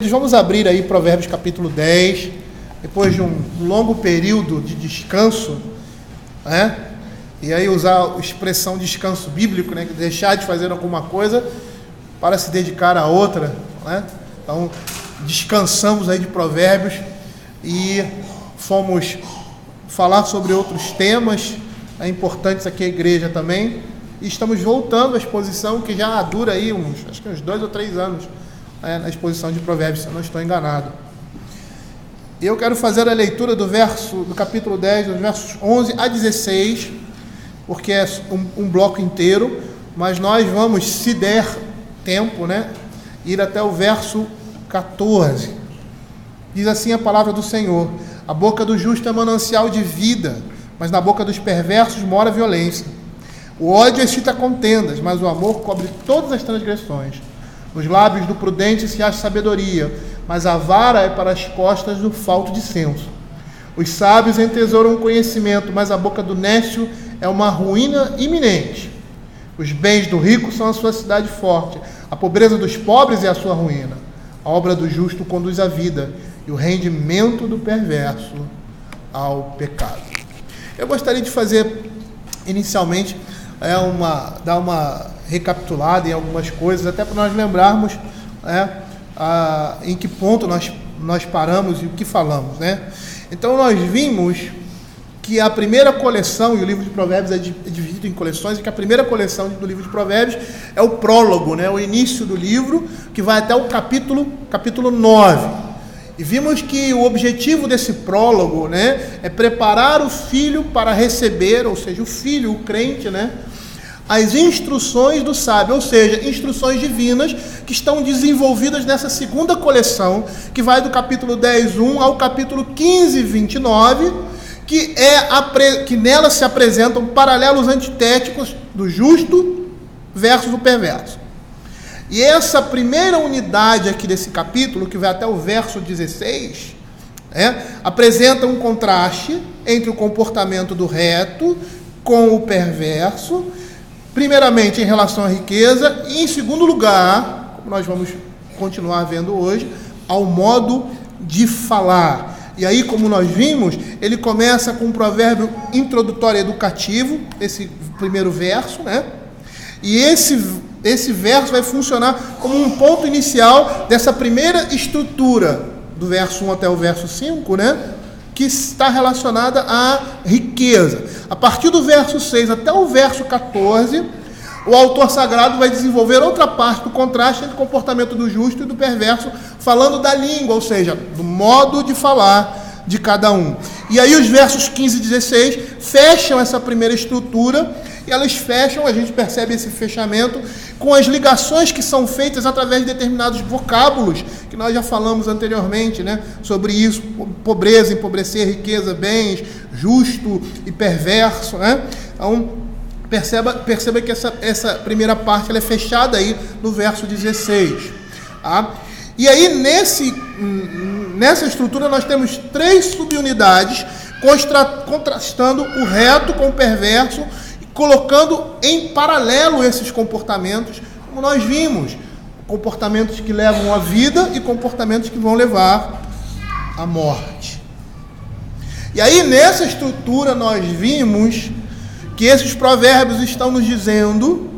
Vamos abrir aí Provérbios capítulo 10, depois de um longo período de descanso, né? E aí usar a expressão descanso bíblico, né? Deixar de fazer alguma coisa para se dedicar a outra, né? Então, descansamos aí de Provérbios e fomos falar sobre outros temas importantes aqui à igreja também. E estamos voltando à exposição que já dura aí acho que uns 2 ou 3 anos, na exposição de Provérbios, se eu não estou enganado. Eu quero fazer a leitura do capítulo 10, dos versos 11 a 16, porque é um bloco inteiro, mas nós vamos, se der tempo, né, ir até o verso 14. Diz assim a palavra do Senhor: a boca do justo é manancial de vida, mas na boca dos perversos mora a violência. O ódio excita contendas, mas o amor cobre todas as transgressões. Nos lábios do prudente se acha sabedoria, mas a vara é para as costas do falto de senso. Os sábios entesouram o conhecimento, mas a boca do nécio é uma ruína iminente. Os bens do rico são a sua cidade forte, a pobreza dos pobres é a sua ruína. A obra do justo conduz à vida, e o rendimento do perverso ao pecado. Eu gostaria de fazer, inicialmente, dar uma recapitulada em algumas coisas, até para nós lembrarmos em que ponto nós paramos e o que falamos, né? Então nós vimos que a primeira coleção, e o livro de Provérbios é dividido em coleções, e que a primeira coleção do livro de Provérbios é o prólogo, né? O início do livro, que vai até o capítulo 9. E vimos que o objetivo desse prólogo, né, é preparar o filho para receber, ou seja, o filho, o crente, né, as instruções do sábio, ou seja, instruções divinas que estão desenvolvidas nessa segunda coleção, que vai do capítulo 10:1 ao capítulo 15:29, que nela se apresentam paralelos antitéticos do justo versus o perverso. E essa primeira unidade aqui desse capítulo, que vai até o verso 16, apresenta um contraste entre o comportamento do reto com o perverso, primeiramente em relação à riqueza, e em segundo lugar, como nós vamos continuar vendo hoje, ao modo de falar. E aí, como nós vimos, ele começa com um provérbio introdutório educativo, esse primeiro verso, né? E esse verso vai funcionar como um ponto inicial dessa primeira estrutura, do verso 1 até o verso 5, né? Que está relacionada à riqueza. A partir do verso 6 até o verso 14, o autor sagrado vai desenvolver outra parte do contraste entre o comportamento do justo e do perverso, falando da língua, ou seja, do modo de falar de cada um. E aí os versos 15 e 16 fecham essa primeira estrutura, e elas fecham, a gente percebe esse fechamento, com as ligações que são feitas através de determinados vocábulos, que nós já falamos anteriormente, né, sobre isso: pobreza, empobrecer, riqueza, bens, justo e perverso, né? Então, perceba que essa primeira parte ela é fechada aí no verso 16. Tá? E aí, nessa estrutura, nós temos 3 subunidades, contrastando o reto com o perverso, colocando em paralelo esses comportamentos, como nós vimos, comportamentos que levam à vida e comportamentos que vão levar à morte. E aí, nessa estrutura, nós vimos que esses provérbios estão nos dizendo,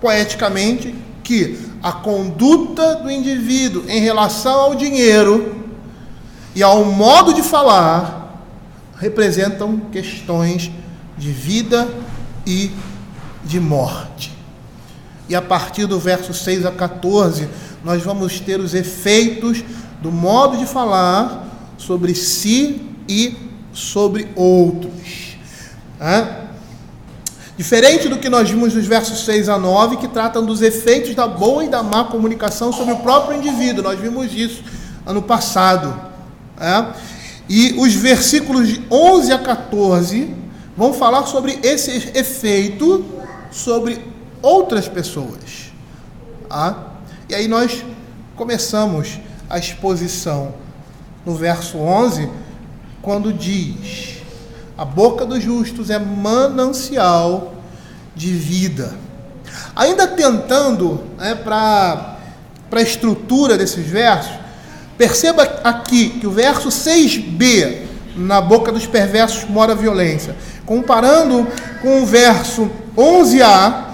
poeticamente, que a conduta do indivíduo em relação ao dinheiro e ao modo de falar representam questões de vida e de morte. E a partir do verso 6 a 14, nós vamos ter os efeitos do modo de falar sobre si e sobre outros. Diferente do que nós vimos nos versos 6 a 9, que tratam dos efeitos da boa e da má comunicação sobre o próprio indivíduo. Nós vimos isso ano passado. E os versículos de 11 a 14 vão falar sobre esse efeito sobre outras pessoas. E aí nós começamos a exposição no verso 11, quando diz: a boca dos justos é manancial de vida. Ainda tentando, para para a estrutura desses versos, perceba aqui que o verso 6b, na boca dos perversos mora violência, comparando com o verso 11a,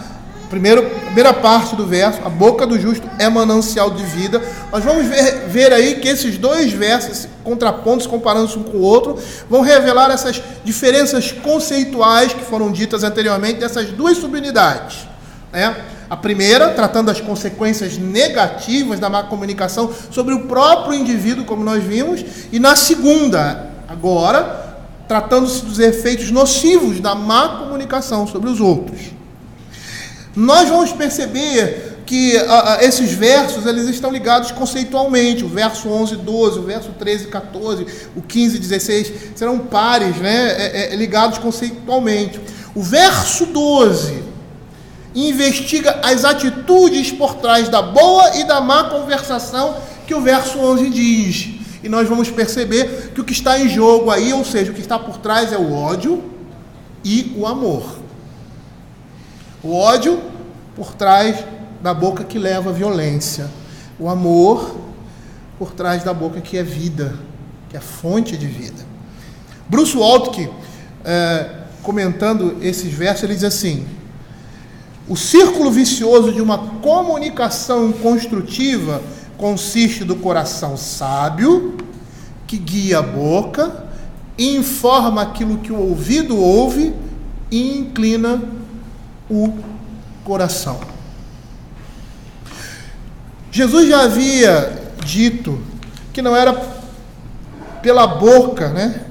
primeira parte do verso, a boca do justo é manancial de vida. Nós vamos ver aí que esses dois versos, contrapontos, comparando-se um com o outro, vão revelar essas diferenças conceituais que foram ditas anteriormente dessas duas subunidades, né? A primeira, tratando das consequências negativas da má comunicação sobre o próprio indivíduo, como nós vimos, e na segunda, agora, tratando-se dos efeitos nocivos da má comunicação sobre os outros. Nós vamos perceber que esses versos, eles estão ligados conceitualmente. O verso 11 e 12, o verso 13 e 14, o 15 e 16, serão pares, né, ligados conceitualmente. O verso 12 investiga as atitudes por trás da boa e da má conversação que o verso 11 diz. E nós vamos perceber que o que está em jogo aí, ou seja, o que está por trás é o ódio e o amor. O ódio por trás da boca que leva a violência. O amor por trás da boca que é vida, que é fonte de vida. Bruce Waltke, comentando esses versos, ele diz assim: o círculo vicioso de uma comunicação construtiva consiste do coração sábio, que guia a boca, informa aquilo que o ouvido ouve e inclina o coração. Jesus já havia dito que não era pela boca, né,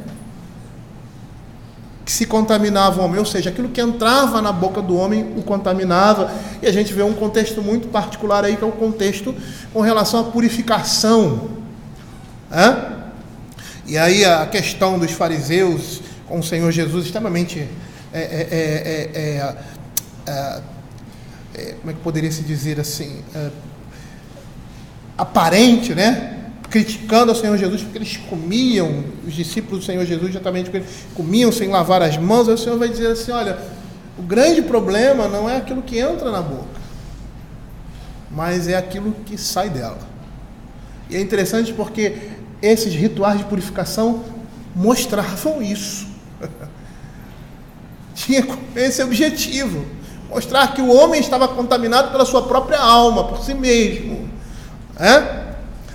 que se contaminava o homem, ou seja, aquilo que entrava na boca do homem o contaminava. E a gente vê um contexto muito particular aí, que é o contexto com relação à purificação. E aí a questão dos fariseus com o Senhor Jesus, extremamente como é que poderia se dizer assim, aparente, né? Criticando ao Senhor Jesus, porque eles comiam, os discípulos do Senhor Jesus, exatamente porque eles comiam sem lavar as mãos. Aí o Senhor vai dizer assim: olha, o grande problema não é aquilo que entra na boca, mas é aquilo que sai dela. E é interessante porque esses rituais de purificação mostravam isso. Tinha esse objetivo, mostrar que o homem estava contaminado pela sua própria alma, por si mesmo.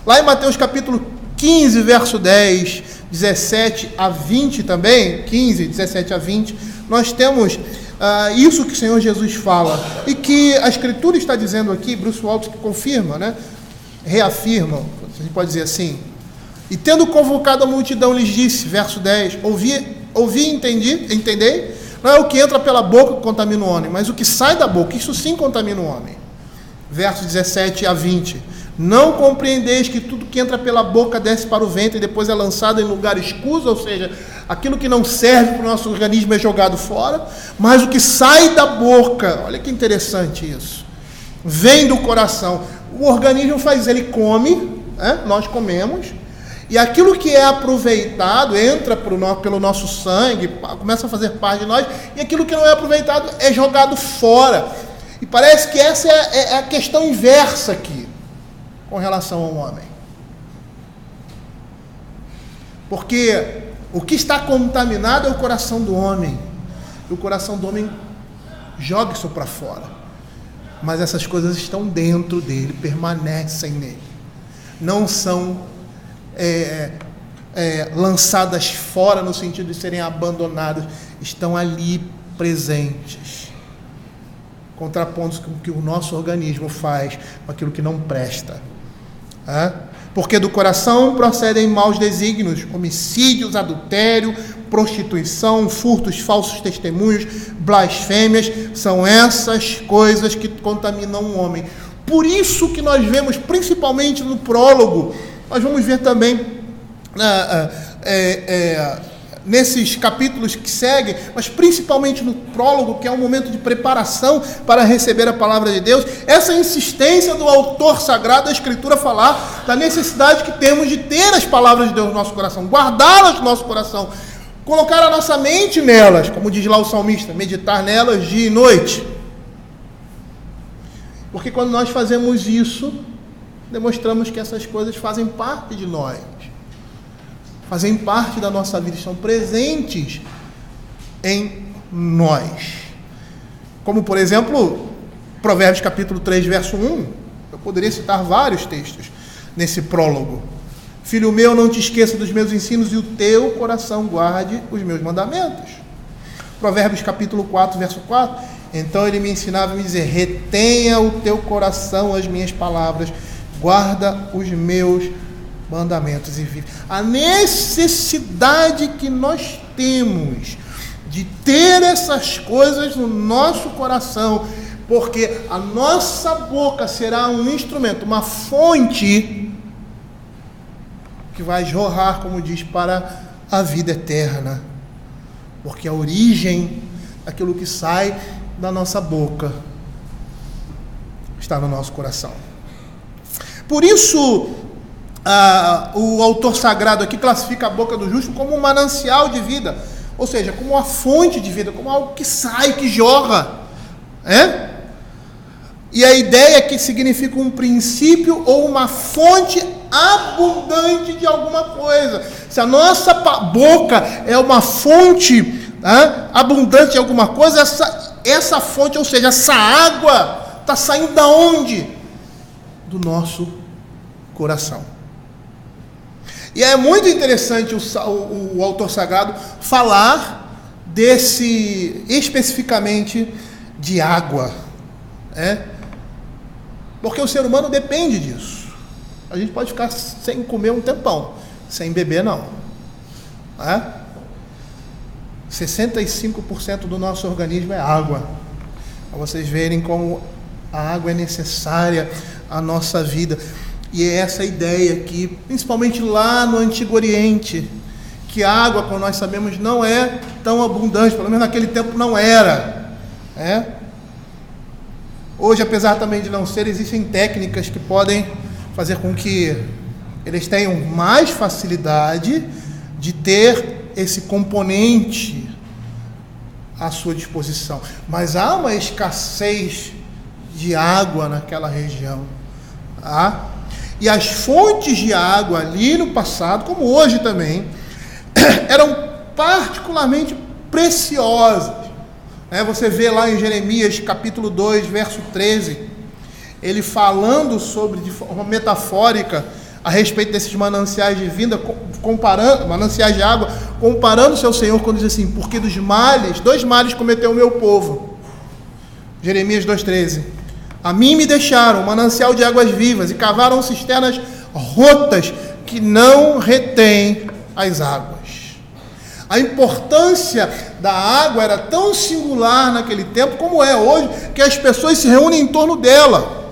Lá em Mateus capítulo 15, verso 10, 17 a 20 também, 15, 17 a 20, nós temos isso que o Senhor Jesus fala, e que a Escritura está dizendo aqui. Bruce Waltke confirma, né? Reafirma, a gente pode dizer assim: e tendo convocado a multidão, lhes disse, verso 10, ouvi e entendei, não é o que entra pela boca que contamina o homem, mas o que sai da boca, isso sim contamina o homem. Verso 17 a 20, não compreendeis que tudo que entra pela boca desce para o ventre e depois é lançado em lugar escuso, ou seja, aquilo que não serve para o nosso organismo é jogado fora, mas o que sai da boca, olha que interessante isso, vem do coração. O organismo faz, ele come, nós comemos, e aquilo que é aproveitado entra pelo nosso sangue, começa a fazer parte de nós, e aquilo que não é aproveitado é jogado fora. E parece que essa é a questão inversa aqui, com relação ao homem. Porque o que está contaminado é o coração do homem. E o coração do homem joga isso para fora. Mas essas coisas estão dentro dele, permanecem nele. Não são lançadas fora no sentido de serem abandonadas. Estão ali presentes. Contrapontos com o que o nosso organismo faz com aquilo que não presta. Porque do coração procedem maus desígnios, homicídios, adultério, prostituição, furtos, falsos testemunhos, blasfêmias. São essas coisas que contaminam o homem. Por isso que nós vemos, principalmente no prólogo, nós vamos ver também nesses capítulos que seguem, mas principalmente no prólogo, que é um momento de preparação para receber a palavra de Deus, essa insistência do autor sagrado da Escritura falar da necessidade que temos de ter as palavras de Deus no nosso coração, guardá-las no nosso coração, colocar a nossa mente nelas, como diz lá o salmista, meditar nelas dia e noite. Porque quando nós fazemos isso, demonstramos que essas coisas fazem parte de nós, fazem parte da nossa vida, estão presentes em nós. Como, por exemplo, Provérbios capítulo 3, verso 1. Eu poderia citar vários textos nesse prólogo. Filho meu, não te esqueça dos meus ensinos e o teu coração guarde os meus mandamentos. Provérbios capítulo 4, verso 4. Então ele me ensinava a me dizer: retenha o teu coração as minhas palavras, guarda os meus mandamentos e vive. A necessidade que nós temos de ter essas coisas no nosso coração, porque a nossa boca será um instrumento, uma fonte que vai jorrar, como diz, para a vida eterna. Porque a origem daquilo que sai da nossa boca está no nosso coração. Por isso, o autor sagrado aqui classifica a boca do justo como um manancial de vida, ou seja, como uma fonte de vida, como algo que sai, que jorra. E a ideia é que significa um princípio ou uma fonte abundante de alguma coisa. Se a nossa boca é uma fonte abundante de alguma coisa, essa fonte, ou seja, essa água, está saindo da onde? Do nosso coração. E é muito interessante o autor sagrado falar especificamente de água, porque o ser humano depende disso. A gente pode ficar sem comer um tempão, sem beber não. 65% do nosso organismo é água. Para vocês verem como a água é necessária à nossa vida. E é essa ideia que, principalmente lá no Antigo Oriente, que a água, como nós sabemos, não é tão abundante, pelo menos naquele tempo não era. Hoje, apesar também de não ser, existem técnicas que podem fazer com que eles tenham mais facilidade de ter esse componente à sua disposição. Mas há uma escassez de água naquela região. E as fontes de água ali no passado, como hoje também, eram particularmente preciosas. Você vê lá em Jeremias capítulo 2, verso 13, ele falando sobre, de forma metafórica, a respeito desses mananciais de vida, mananciais de água, comparando o seu Senhor, quando diz assim: porque dois males cometeu o meu povo. Jeremias 2,13. A mim me deixaram um manancial de águas vivas e cavaram cisternas rotas que não retêm as águas. A importância da água era tão singular naquele tempo como é hoje, que as pessoas se reúnem em torno dela.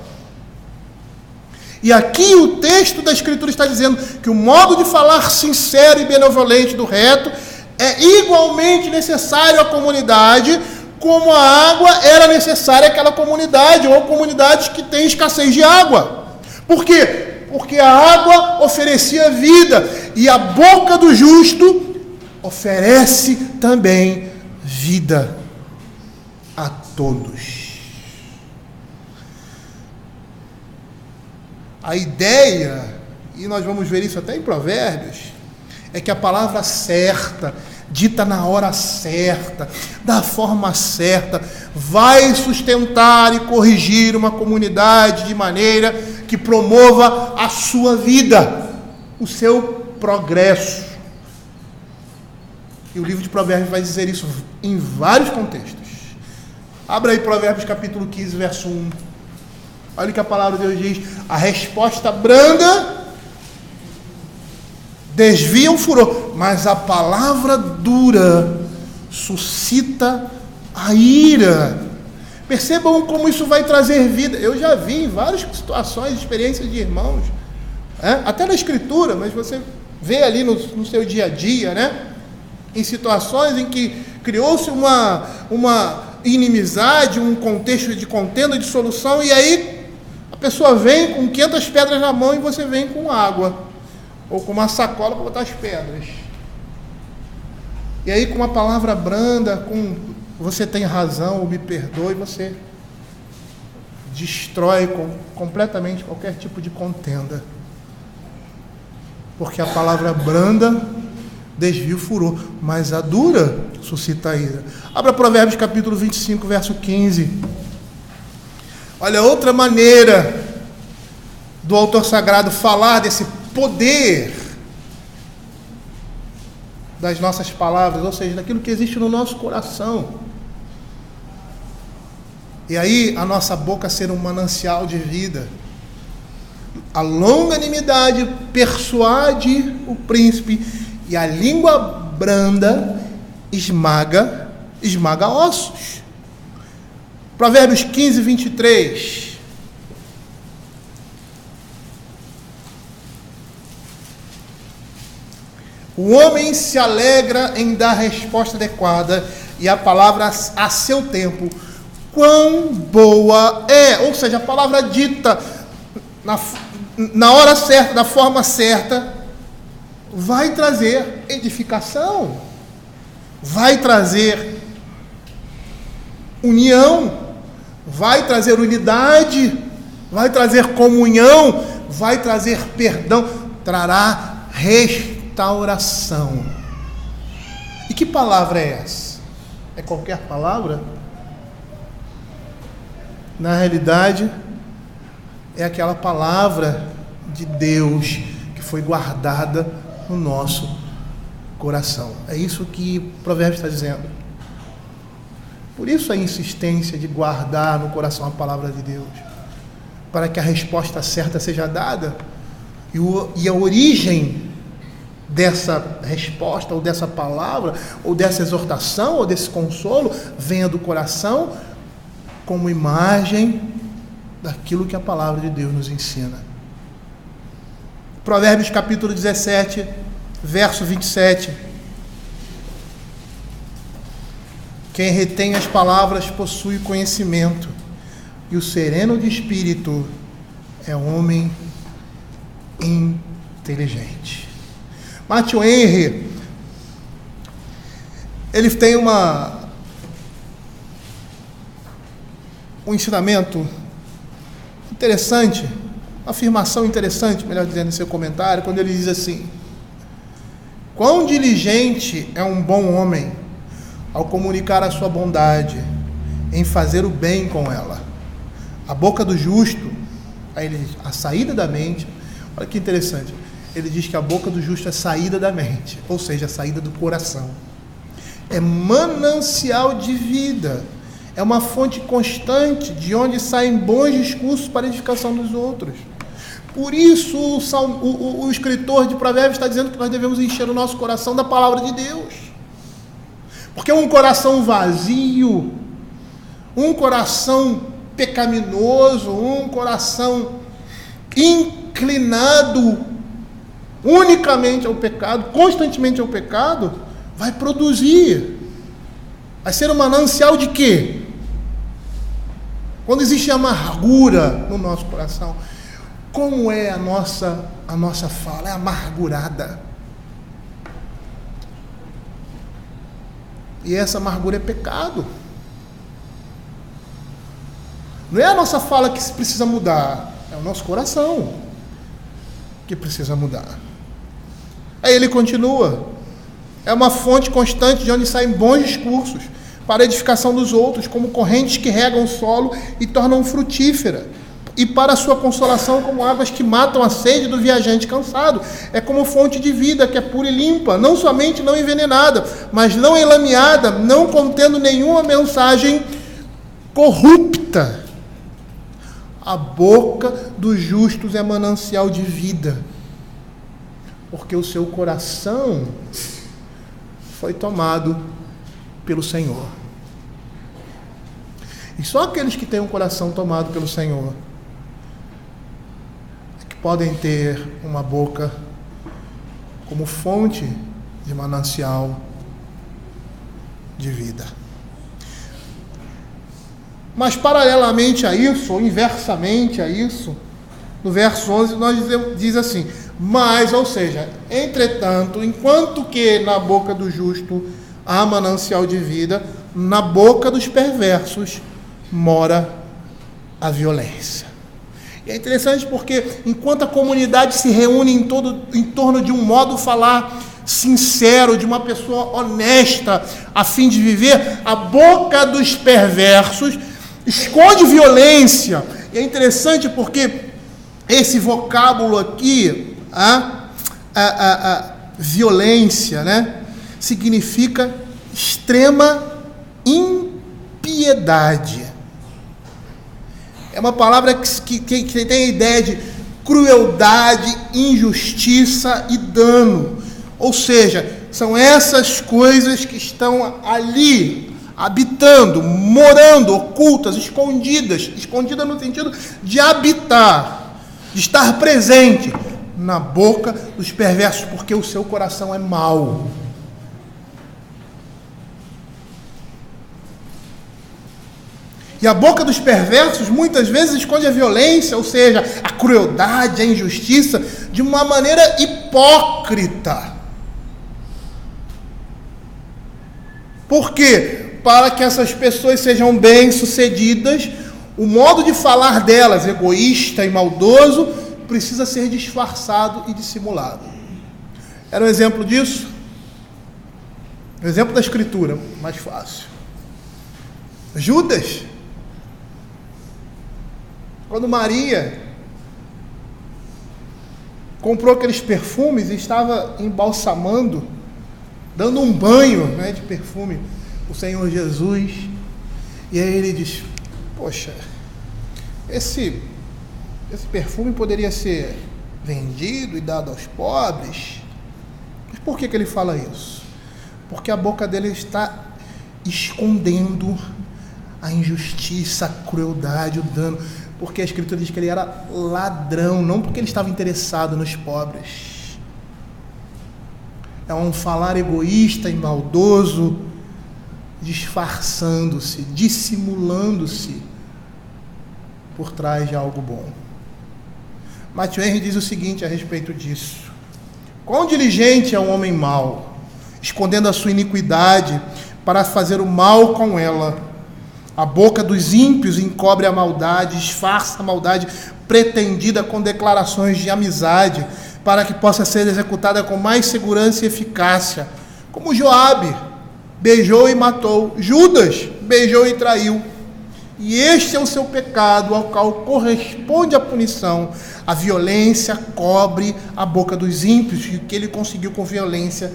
E aqui o texto da Escritura está dizendo que o modo de falar sincero e benevolente do reto é igualmente necessário à comunidade, como a água era necessária àquela comunidade, ou comunidades que têm escassez de água. Por quê? Porque a água oferecia vida, e a boca do justo oferece também vida a todos. A ideia, e nós vamos ver isso até em Provérbios, é que a palavra certa, dita na hora certa, da forma certa, vai sustentar e corrigir uma comunidade de maneira que promova a sua vida, o seu progresso. E o livro de Provérbios vai dizer isso em vários contextos. Abra aí Provérbios capítulo 15, verso 1. Olha o que a palavra de Deus diz: a resposta branda desvia o furor, mas a palavra dura suscita a ira. Percebam como isso vai trazer vida. Eu já vi em várias situações, experiências de irmãos, até na Escritura, mas você vê ali no seu dia a dia, em situações em que criou-se uma inimizade, um contexto de contenda, de solução, e aí a pessoa vem com 500 pedras na mão e você vem com água, ou com uma sacola para botar as pedras. E aí, com uma palavra branda, com você tem razão, ou me perdoe, você destrói completamente qualquer tipo de contenda. Porque a palavra branda desvia o furor, mas a dura suscita a ira. Abra Provérbios capítulo 25, verso 15. Olha, outra maneira do autor sagrado falar desse poder das nossas palavras, ou seja, daquilo que existe no nosso coração. E aí a nossa boca ser um manancial de vida. A longanimidade persuade o príncipe, e a língua branda esmaga ossos. Provérbios 15, 23. O homem se alegra em dar resposta adequada, e a palavra a seu tempo, quão boa é. Ou seja, a palavra dita na hora certa, da forma certa, vai trazer edificação, vai trazer união, vai trazer unidade, vai trazer comunhão, vai trazer perdão, trará restauração. E que palavra é essa? É qualquer palavra? Na realidade, é aquela palavra de Deus que foi guardada no nosso coração. É isso que o Provérbios está dizendo. Por isso a insistência de guardar no coração a palavra de Deus, para que a resposta certa seja dada, e a origem dessa resposta, ou dessa palavra, ou dessa exortação, ou desse consolo, venha do coração, como imagem daquilo que a palavra de Deus nos ensina. Provérbios capítulo 17, verso 27. Quem retém as palavras possui conhecimento, e o sereno de espírito é homem inteligente. Matthew Henry, ele tem um ensinamento interessante, uma afirmação interessante, melhor dizendo, em seu comentário, quando ele diz assim: quão diligente é um bom homem ao comunicar a sua bondade, em fazer o bem com ela. A boca do justo, aí ele diz, a saída da mente. Olha que interessante, ele diz que a boca do justo é saída da mente, ou seja, a saída do coração. É manancial de vida, é uma fonte constante de onde saem bons discursos para a edificação dos outros. Por isso o escritor de Provérbios está dizendo que nós devemos encher o nosso coração da palavra de Deus. Porque um coração vazio, um coração pecaminoso, um coração inclinado unicamente ao pecado, constantemente ao pecado, vai produzir, vai ser um manancial de quê? Quando existe amargura no nosso coração, como é a nossa fala? É amargurada. E essa amargura é pecado. Não é a nossa fala que precisa mudar, é o nosso coração que precisa mudar. Aí ele continua: é uma fonte constante de onde saem bons discursos para a edificação dos outros, como correntes que regam o solo e tornam frutífera, e para a sua consolação, como águas que matam a sede do viajante cansado. É como fonte de vida que é pura e limpa, não somente não envenenada, mas não enlameada, não contendo nenhuma mensagem corrupta. A boca dos justos é manancial de vida, porque o seu coração foi tomado pelo Senhor. E só aqueles que têm um coração tomado pelo Senhor é que podem ter uma boca como fonte de manancial de vida. Mas paralelamente a isso, ou inversamente a isso, no verso 11 nós diz assim: mas, ou seja, entretanto, enquanto que na boca do justo há manancial de vida, na boca dos perversos mora a violência. E é interessante porque, enquanto a comunidade se reúne em torno de um modo de falar sincero, de uma pessoa honesta, a fim de viver, a boca dos perversos esconde violência. E é interessante porque esse vocábulo aqui, a violência, né, significa extrema impiedade. É uma palavra que tem a ideia de crueldade, injustiça e dano. Ou seja, são essas coisas que estão ali, habitando, morando, ocultas, escondidas no sentido de habitar, de estar presente na boca dos perversos, porque o seu coração é mau. E a boca dos perversos muitas vezes esconde a violência, ou seja, a crueldade, a injustiça, de uma maneira hipócrita. Por quê? Para que essas pessoas sejam bem-sucedidas, o modo de falar delas, egoísta e maldoso, precisa ser disfarçado e dissimulado. Era um exemplo disso? Um exemplo da Escritura, mais fácil. Judas. Quando Maria comprou aqueles perfumes e estava embalsamando, dando um banho, né, de perfume, o Senhor Jesus, e aí ele diz: poxa, esse perfume poderia ser vendido e dado aos pobres. Mas por que ele fala isso? Porque a boca dele está escondendo a injustiça, a crueldade, o dano. Porque a Escritura diz que ele era ladrão, não porque ele estava interessado nos pobres. É um falar egoísta e maldoso, disfarçando-se, dissimulando-se por trás de algo bom. Matthew Henry diz o seguinte a respeito disso: quão diligente é um homem mau, escondendo a sua iniquidade para fazer o mal com ela. A boca dos ímpios encobre a maldade, disfarça a maldade pretendida com declarações de amizade, para que possa ser executada com mais segurança e eficácia. Como Joabe beijou e matou, Judas beijou e traiu. E este é o seu pecado, ao qual corresponde a punição. A violência cobre a boca dos ímpios, e o que ele conseguiu com violência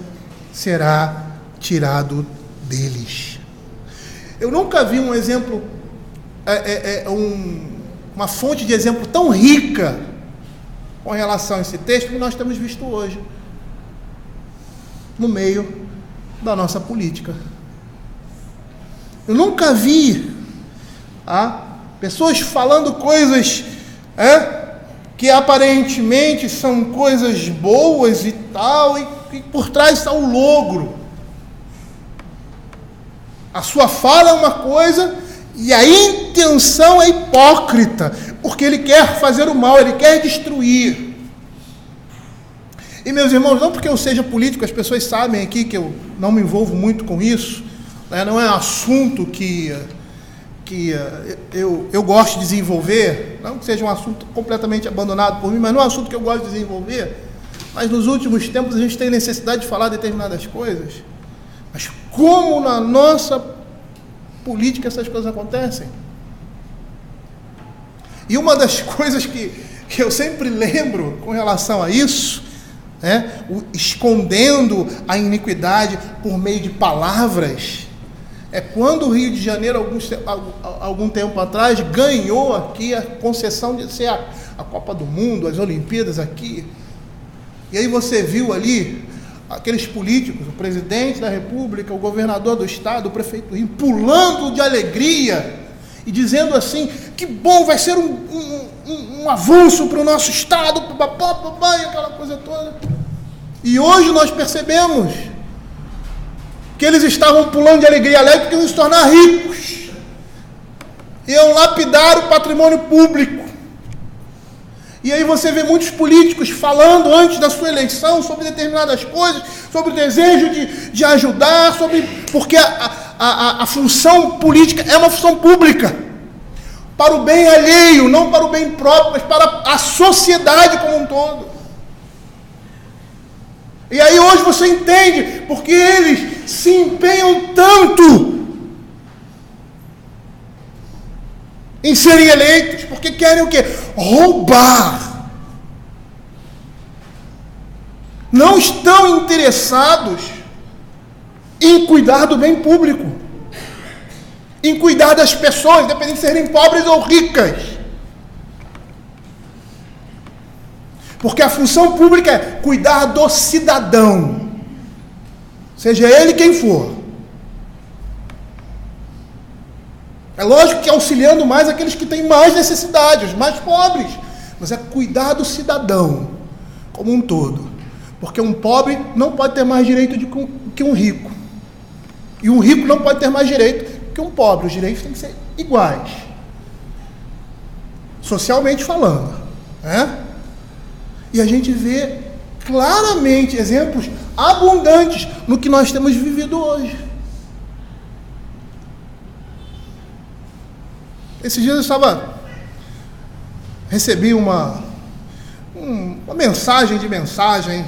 será tirado deles. Eu nunca vi um exemplo, uma fonte de exemplo tão rica com relação a esse texto que nós temos visto hoje, no meio da nossa política. Eu nunca vi pessoas falando coisas que aparentemente são coisas boas e tal, e por trás está o logro. A sua fala é uma coisa e a intenção é hipócrita, porque ele quer fazer o mal, ele quer destruir. E, meus irmãos, não porque eu seja político, as pessoas sabem aqui que eu não me envolvo muito com isso, né? Não é um assunto que eu gosto de desenvolver, não que seja um assunto completamente abandonado por mim, mas não é um assunto que eu gosto de desenvolver. Mas nos últimos tempos a gente tem necessidade de falar determinadas coisas. Mas como na nossa política essas coisas acontecem? E uma das coisas que eu sempre lembro com relação a isso, escondendo a iniquidade por meio de palavras, é quando o Rio de Janeiro, algum tempo atrás, ganhou aqui a concessão de ser a Copa do Mundo, as Olimpíadas aqui. E aí você viu ali aqueles políticos, o presidente da República, o governador do estado, o prefeito do Rio, pulando de alegria e dizendo assim: que bom, vai ser um avanço para o nosso estado, e aquela coisa toda. E hoje nós percebemos que eles estavam pulando de alegria alegre porque iam se tornar ricos, iam lapidar o patrimônio público. E aí você vê muitos políticos falando antes da sua eleição sobre determinadas coisas, sobre o desejo de ajudar, porque a função política é uma função pública. para o bem alheio, não para o bem próprio, mas para a sociedade como um todo. E aí hoje você entende porque eles se empenham tanto em serem eleitos, porque querem o quê? Roubar. Não estão interessados em cuidar do bem público, em cuidar das pessoas, independente de serem pobres ou ricas. Porque a função pública é cuidar do cidadão, seja ele quem for. É lógico que auxiliando mais aqueles que têm mais necessidade, os mais pobres, mas é cuidar do cidadão como um todo. Porque um pobre não pode ter mais direito que um rico. E um rico não pode ter mais direito que um pobre. Os direitos têm que ser iguais, socialmente falando, né? E a gente vê claramente exemplos abundantes no que nós temos vivido hoje. Esses dias eu recebi uma mensagem,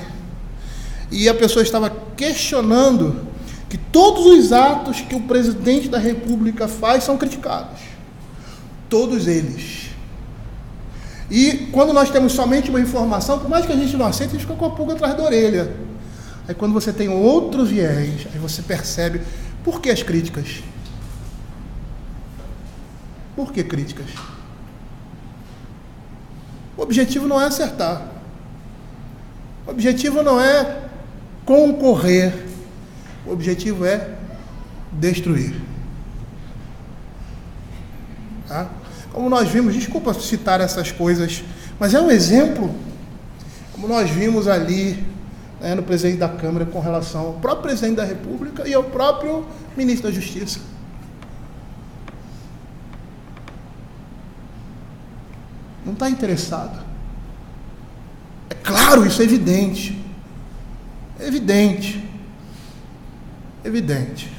e a pessoa estava questionando que todos os atos que o presidente da República faz são criticados. Todos eles. E quando nós temos somente uma informação, por mais que a gente não aceite, a gente fica com a pulga atrás da orelha. Aí quando você tem outro viés, aí você percebe por que as críticas. Por que críticas? O objetivo não é acertar. O objetivo não é concorrer. O objetivo é destruir. Tá? Como nós vimos, desculpa citar essas coisas, mas é um exemplo, como nós vimos ali, né, no presidente da Câmara com relação ao próprio presidente da República e ao próprio ministro da Justiça. Não está interessado. É claro, isso é evidente. É evidente. Evidente.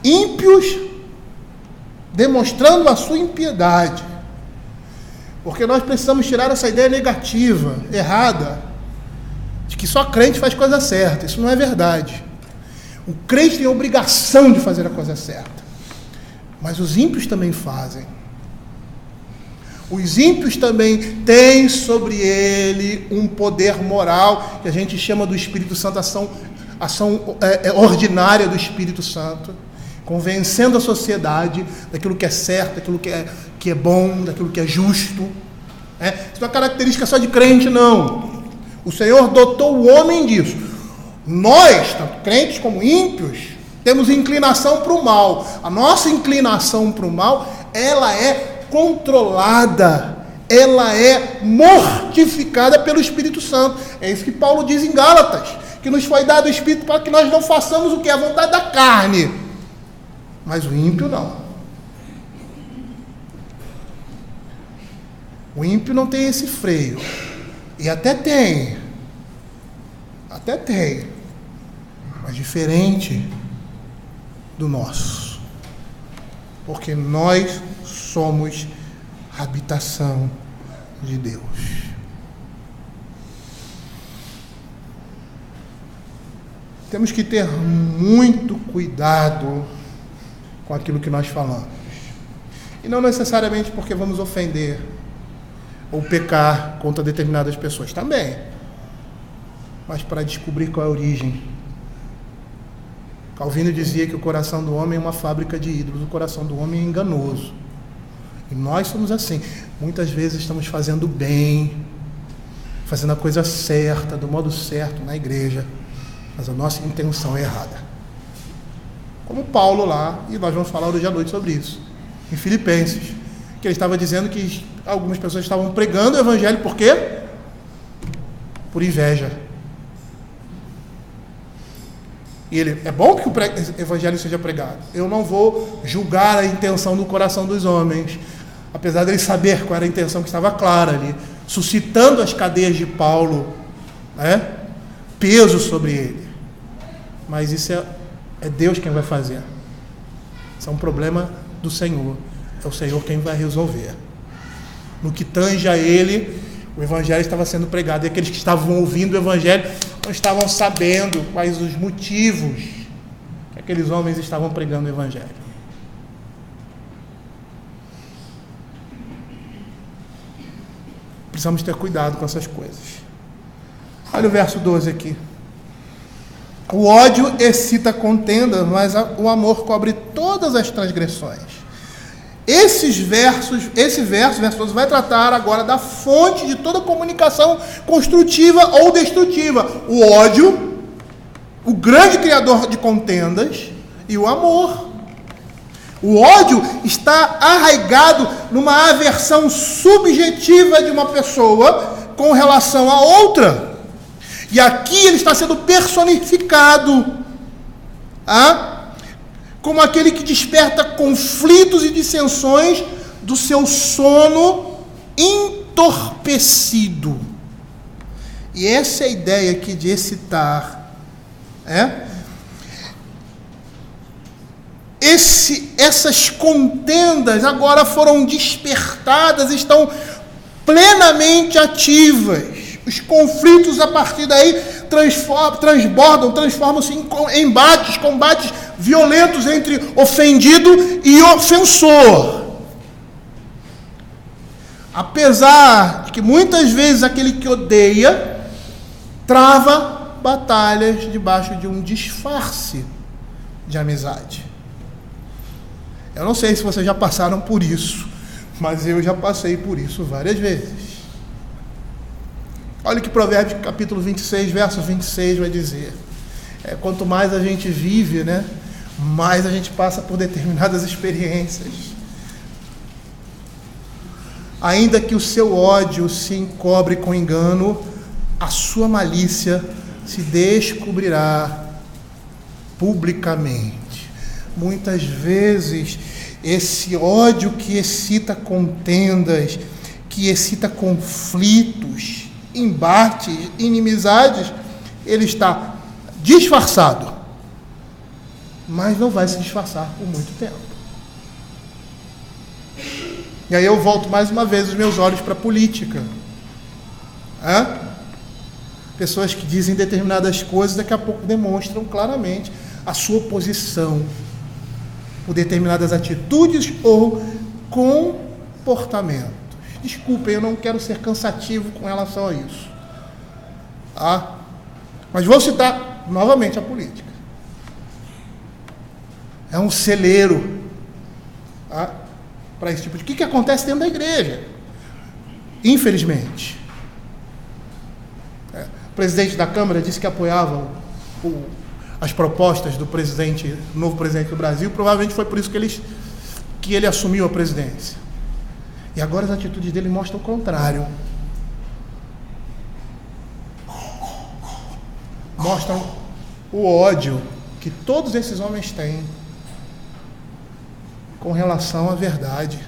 Ímpios demonstrando a sua impiedade. Porque nós precisamos tirar essa ideia negativa, errada, de que só crente faz coisa certa. Isso não é verdade. O crente tem a obrigação de fazer a coisa certa. Mas os ímpios também fazem. Os ímpios também têm sobre ele um poder moral, que a gente chama do Espírito Santo, ação ordinária do Espírito Santo, convencendo a sociedade daquilo que é certo, daquilo que é bom, daquilo que é justo. Isso não é característica só de crente, não. O Senhor dotou o homem disso. Nós, tanto crentes como ímpios, temos inclinação para o mal. A nossa inclinação para o mal, ela é controlada, ela é mortificada pelo Espírito Santo. É isso que Paulo diz em Gálatas, que nos foi dado o Espírito para que nós não façamos o que? A vontade da carne. Mas o ímpio não. O ímpio não tem esse freio. E até tem, mas diferente do nosso. Porque nós somos habitação de Deus. Temos que ter muito cuidado com aquilo que nós falamos. E não necessariamente porque vamos ofender ou pecar contra determinadas pessoas também, mas para descobrir qual é a origem. Calvino dizia que o coração do homem é uma fábrica de ídolos, o coração do homem é enganoso. E nós somos assim. Muitas vezes estamos fazendo bem, fazendo a coisa certa, do modo certo na igreja, mas a nossa intenção é errada. Como Paulo lá, e nós vamos falar hoje à noite sobre isso, em Filipenses, que ele estava dizendo que algumas pessoas estavam pregando o evangelho, por quê? Por inveja. E ele, é bom que o evangelho seja pregado. Eu não vou julgar a intenção do coração dos homens, apesar dele saber qual era a intenção que estava clara ali, suscitando as cadeias de Paulo, peso sobre ele. Mas isso é É Deus quem vai fazer. Isso é um problema do Senhor. É o Senhor quem vai resolver. No que tange a Ele, o Evangelho estava sendo pregado. E aqueles que estavam ouvindo o Evangelho não estavam sabendo quais os motivos que aqueles homens estavam pregando o Evangelho. Precisamos ter cuidado com essas coisas. Olha o verso 12 aqui. O ódio excita contenda, mas o amor cobre todas as transgressões. Esse verso 12, vai tratar agora da fonte de toda comunicação construtiva ou destrutiva. O ódio, o grande criador de contendas, e o amor. O ódio está arraigado numa aversão subjetiva de uma pessoa com relação a outra. E aqui ele está sendo personificado como aquele que desperta conflitos e dissensões do seu sono entorpecido. E essa é a ideia aqui de excitar. Essas contendas agora foram despertadas, estão plenamente ativas. Os conflitos a partir daí transformam-se em combates violentos entre ofendido e ofensor. Apesar de que muitas vezes aquele que odeia trava batalhas debaixo de um disfarce de amizade. Eu não sei se vocês já passaram por isso, mas eu já passei por isso várias vezes. Olha o que Provérbios capítulo 26, verso 26 vai dizer. Quanto mais a gente vive, mais a gente passa por determinadas experiências. Ainda que o seu ódio se encobre com engano, a sua malícia se descobrirá publicamente. Muitas vezes, esse ódio que excita contendas, que excita conflitos, embates, inimizades, ele está disfarçado, mas não vai se disfarçar por muito tempo. E aí eu volto mais uma vez os meus olhos para a política. Pessoas que dizem determinadas coisas, daqui a pouco demonstram claramente a sua oposição por determinadas atitudes ou comportamentos. Desculpem, eu não quero ser cansativo com relação a isso. Mas vou citar novamente a política. É um celeiro para esse tipo de... O que acontece dentro da igreja? Infelizmente. O presidente da Câmara disse que apoiava as propostas do novo presidente do Brasil. Provavelmente foi por isso que ele assumiu a presidência. E agora as atitudes dele mostram o contrário. Mostram o ódio que todos esses homens têm com relação à verdade,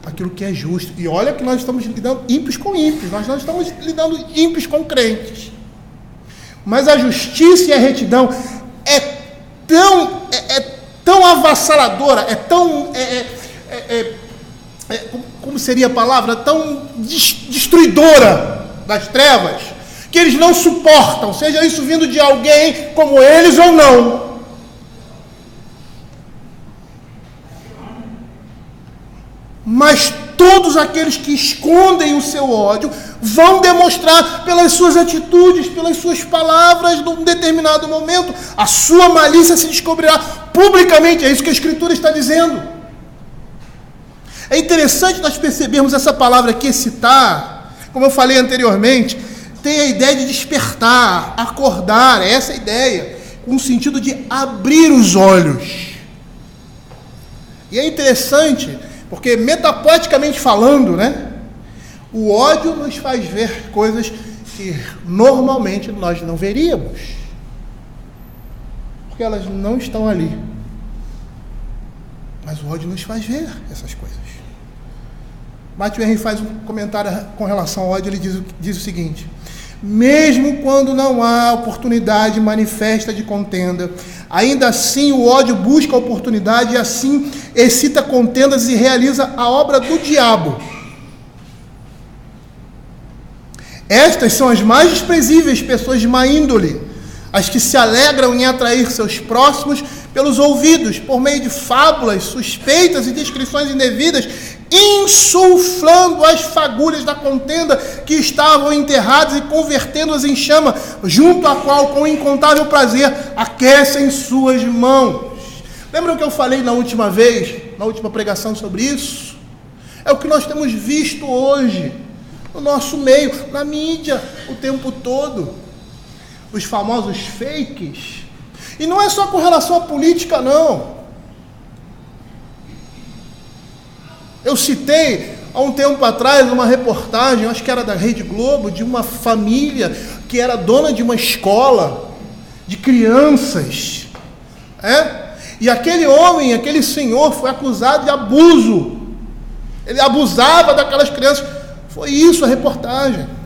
aquilo que é justo. E olha que nós estamos lidando ímpios com ímpios, nós não estamos lidando ímpios com crentes. Mas a justiça e a retidão é tão avassaladora, como seria a palavra? Tão destruidora das trevas, que eles não suportam, seja isso vindo de alguém como eles ou não. Mas todos aqueles que escondem o seu ódio vão demonstrar pelas suas atitudes, pelas suas palavras, num determinado momento, a sua malícia se descobrirá publicamente. É isso que a Escritura está dizendo. É interessante nós percebermos essa palavra aqui, excitar, como eu falei anteriormente, tem a ideia de despertar, acordar, é essa a ideia, com o sentido de abrir os olhos. E é interessante, porque metapoeticamente falando, o ódio nos faz ver coisas que normalmente nós não veríamos, porque elas não estão ali. Mas o ódio nos faz ver essas coisas. Matthew Henry faz um comentário com relação ao ódio, ele diz o seguinte: Mesmo quando não há oportunidade manifesta de contenda, ainda assim o ódio busca a oportunidade e assim excita contendas e realiza a obra do diabo. Estas são as mais desprezíveis pessoas de má índole, as que se alegram em atrair seus próximos pelos ouvidos, por meio de fábulas, suspeitas e descrições indevidas, insuflando as fagulhas da contenda que estavam enterradas e convertendo-as em chama, junto à qual, com incontável prazer, aquecem suas mãos. Lembram que eu falei na última vez, na última pregação sobre isso? É o que nós temos visto hoje, no nosso meio, na mídia, o tempo todo. Os famosos fakes. E não é só com relação à política, não. Eu citei há um tempo atrás uma reportagem, acho que era da Rede Globo, de uma família que era dona de uma escola de crianças. E aquele homem, aquele senhor foi acusado de abuso. Ele abusava daquelas crianças. Foi isso a reportagem.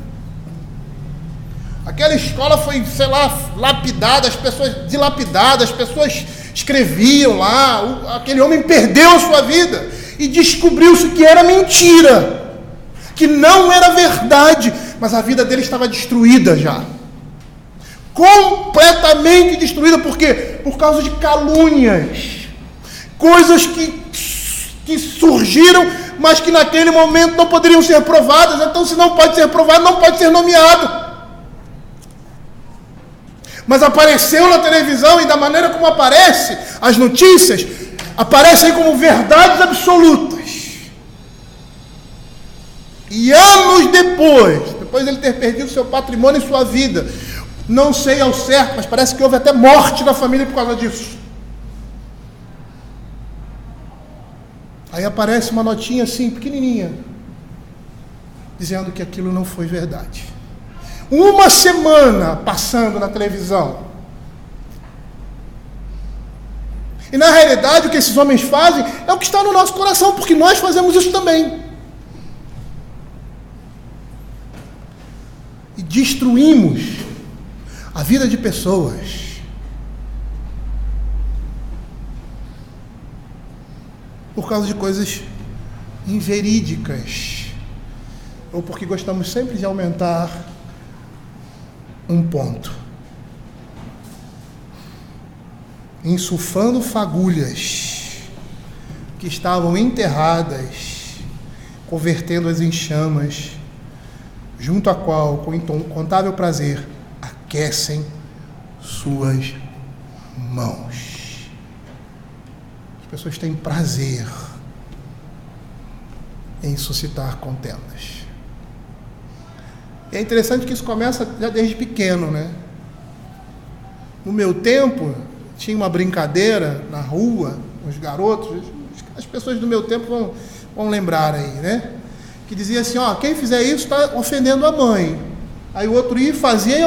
Aquela escola foi, sei lá, lapidada, as pessoas dilapidadas, as pessoas escreviam lá, aquele homem perdeu a sua vida e descobriu-se que era mentira, que não era verdade, mas a vida dele estava destruída já. Completamente destruída, por quê? Por causa de calúnias, coisas que surgiram, mas que naquele momento não poderiam ser provadas. Então, se não pode ser provado, não pode ser nomeado. Mas apareceu na televisão, e da maneira como aparece, as notícias aparecem como verdades absolutas. E anos depois de ele ter perdido seu patrimônio e sua vida, não sei ao certo, mas parece que houve até morte na família por causa disso. Aí aparece uma notinha assim, pequenininha, dizendo que aquilo não foi verdade. Uma semana passando na televisão. E na realidade o que esses homens fazem é o que está no nosso coração, porque nós fazemos isso também. E destruímos a vida de pessoas. Por causa de coisas inverídicas. Ou porque gostamos sempre de aumentar um ponto. Insuflando fagulhas que estavam enterradas, convertendo-as em chamas, junto à qual, com incontável prazer, aquecem suas mãos. As pessoas têm prazer em suscitar contendas. É interessante que isso começa já desde pequeno, né? No meu tempo, tinha uma brincadeira na rua, os garotos, as pessoas do meu tempo vão lembrar aí, né? Que dizia assim, quem fizer isso está ofendendo a mãe. Aí o outro ia e fazia, e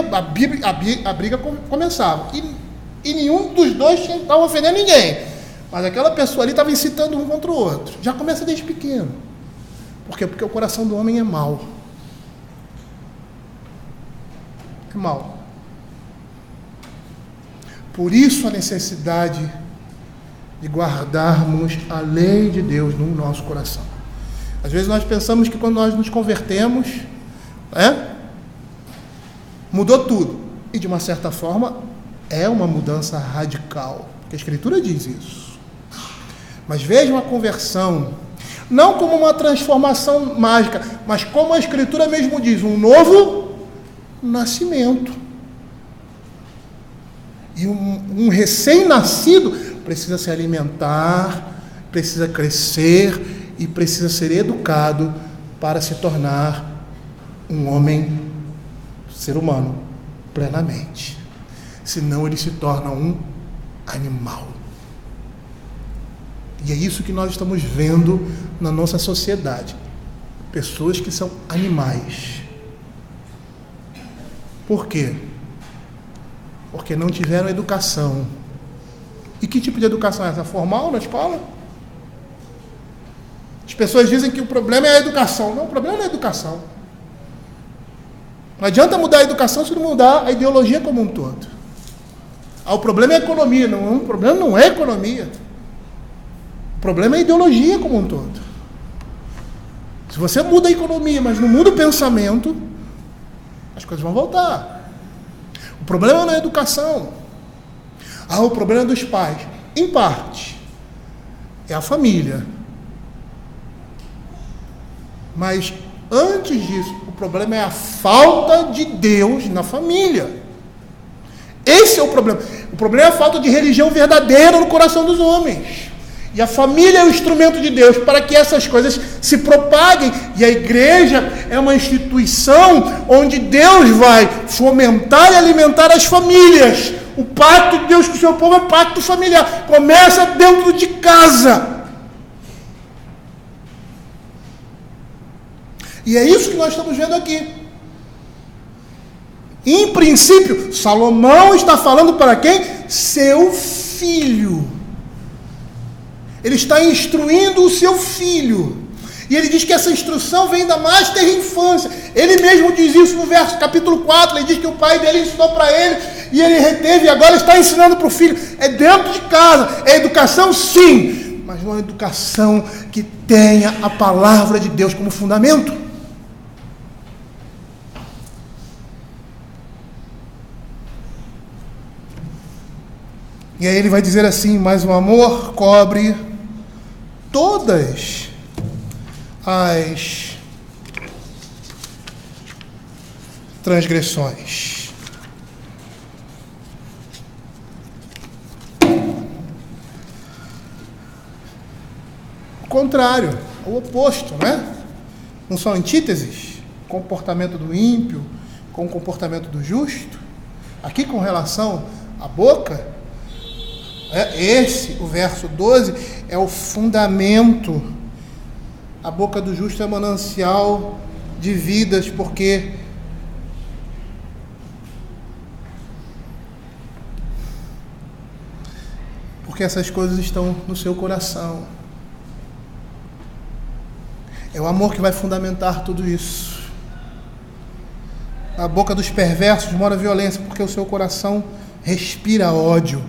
a briga começava. E nenhum dos dois estava ofendendo ninguém. Mas aquela pessoa ali estava incitando um contra o outro. Já começa desde pequeno. Por quê? Porque o coração do homem é mau. Mal. Por isso a necessidade de guardarmos a lei de Deus no nosso coração. Às vezes nós pensamos que quando nós nos convertemos, mudou tudo. E de uma certa forma é uma mudança radical, porque a Escritura diz isso. Mas vejam a conversão, não como uma transformação mágica, mas como a Escritura mesmo diz, um novo nascimento. E um recém-nascido precisa se alimentar, precisa crescer e precisa ser educado para se tornar um homem, ser humano, plenamente. Senão ele se torna um animal. E é isso que nós estamos vendo na nossa sociedade. Pessoas que são animais. Por quê? Porque não tiveram educação. E que tipo de educação é essa? Formal na escola? As pessoas dizem que o problema é a educação. Não, o problema não é a educação. Não adianta mudar a educação se não mudar a ideologia como um todo. O problema é a economia. Não, o problema não é a economia. O problema é a ideologia como um todo. Se você muda a economia, mas não muda o pensamento, as coisas vão voltar. O problema não é a educação. O problema é dos pais. Em parte, é a família. Mas, antes disso, o problema é a falta de Deus na família. Esse é o problema. O problema é a falta de religião verdadeira no coração dos homens. E a família é o instrumento de Deus para que essas coisas se propaguem. E a igreja é uma instituição onde Deus vai fomentar e alimentar as famílias. O pacto de Deus com o seu povo é pacto familiar. Começa dentro de casa. E é isso que nós estamos vendo aqui. Em princípio, Salomão está falando para quem? Seu filho. Ele está instruindo o seu filho. E ele diz que essa instrução vem da mais terra infância. Ele mesmo diz isso no capítulo 4. Ele diz que o pai dele ensinou para ele, e ele reteve, e agora está ensinando para o filho. É dentro de casa. É educação, sim, mas não é educação que tenha a palavra de Deus como fundamento. E aí ele vai dizer assim: mas o amor cobre todas as transgressões. O contrário, o oposto, né? Não são antíteses? O comportamento do ímpio com o comportamento do justo. Aqui, com relação à boca, o verso 12, é o fundamento. A boca do justo é manancial de vidas, porque essas coisas estão no seu coração. É o amor que vai fundamentar tudo isso. Na boca dos perversos mora a violência, porque o seu coração respira ódio.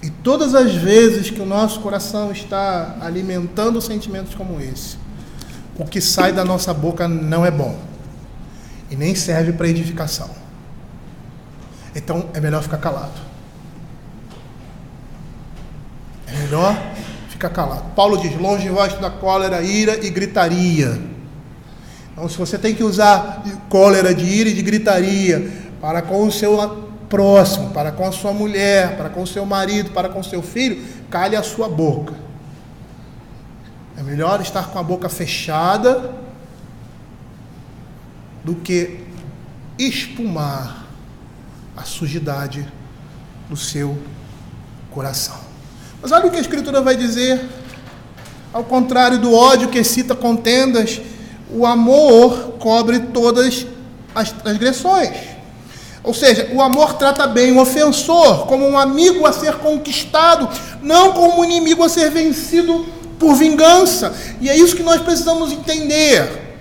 E todas as vezes que o nosso coração está alimentando sentimentos como esse, o que sai da nossa boca não é bom e nem serve para edificação. Então é melhor ficar calado. É melhor ficar calado. Paulo diz: longe de vós da cólera, ira e gritaria. Então, se você tem que usar cólera, de ira e de gritaria para com o seu próximo, para com a sua mulher, para com o seu marido, para com o seu filho, cale a sua boca. É melhor estar com a boca fechada do que espumar a sujidade do seu coração. Mas olha o que a Escritura vai dizer. Ao contrário do ódio que excita contendas, o amor cobre todas as transgressões. Ou seja, o amor trata bem o ofensor como um amigo a ser conquistado, não como um inimigo a ser vencido por vingança. E é isso que nós precisamos entender.